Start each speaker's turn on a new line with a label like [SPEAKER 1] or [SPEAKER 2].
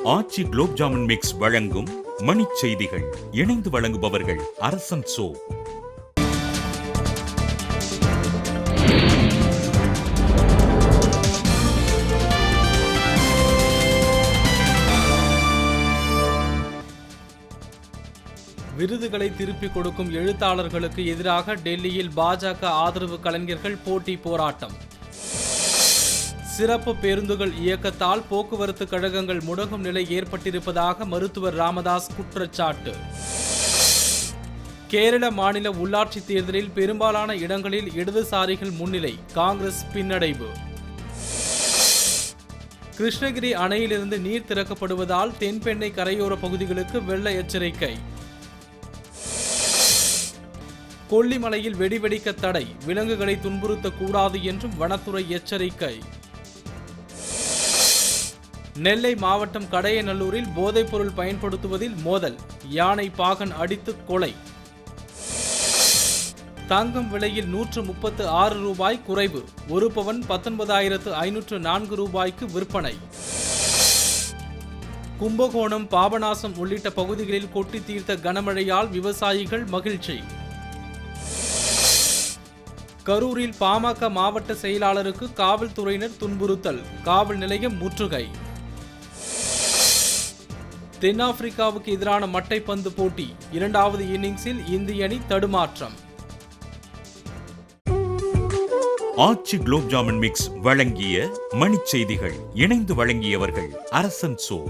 [SPEAKER 1] ஆச்சி gulab jamun mix வழங்கும் மணிச் செய்திகள். இணைந்து வழங்குபவர்கள் அரசன் சோ.
[SPEAKER 2] விருதுகளை திருப்பிக் கொடுக்கும் எழுத்தாளர்களுக்கு எதிராக டெல்லியில் பாஜக ஆதரவு கலைஞர்கள் போட்டி போராட்டம். சிறப்பு பேருந்துகள் இயக்கத்தால் போக்குவரத்து கழகங்கள் முடங்கும் நிலை ஏற்பட்டிருப்பதாக மருத்துவர் ராமதாஸ் குற்றச்சாட்டு. கேரள மாநில உள்ளாட்சி தேர்தலில் பெரும்பாலான இடங்களில் இடதுசாரிகள் முன்னிலை, காங்கிரஸ் பின்னடைவு. கிருஷ்ணகிரி அணையிலிருந்து நீர் திறக்கப்படுவதால் தென்பெண்ணை கரையோர பகுதிகளுக்கு வெள்ள எச்சரிக்கை. கொல்லிமலையில் வெடிவெடிக்க தடை, விலங்குகளை துன்புறுத்தக்கூடாது என்றும் வனத்துறை எச்சரிக்கை. நெல்லை மாவட்டம் கடையநல்லூரில் போதைப்பொருள் பயன்படுத்துவதில் மோதல், யானை பாகன் அடித்து கொலை. தங்கம் விலையில் 136 ரூபாய் குறைவு, ஒரு பவன் 19,504 ரூபாய்க்கு விற்பனை. கும்பகோணம், பாபநாசம் உள்ளிட்ட பகுதிகளில் கொட்டி தீர்த்த கனமழையால் விவசாயிகள் மகிழ்ச்சி. கரூரில் பாமக மாவட்ட செயலாளருக்கு காவல்துறையினர் துன்புறுத்தல், காவல் நிலையம் முற்றுகை. தென்னாப்பிரிக்காவுக்கு எதிரான மட்டைப்பந்து போட்டி, இரண்டாவது இன்னிங்ஸில் இந்திய அணி தடுமாற்றம்.
[SPEAKER 1] ஆச்சி குலோப் ஜாமுன் மிக்ஸ் வழங்கிய மணிச் செய்திகள். இணைந்து வழங்கியவர்கள் அரசன் சோ.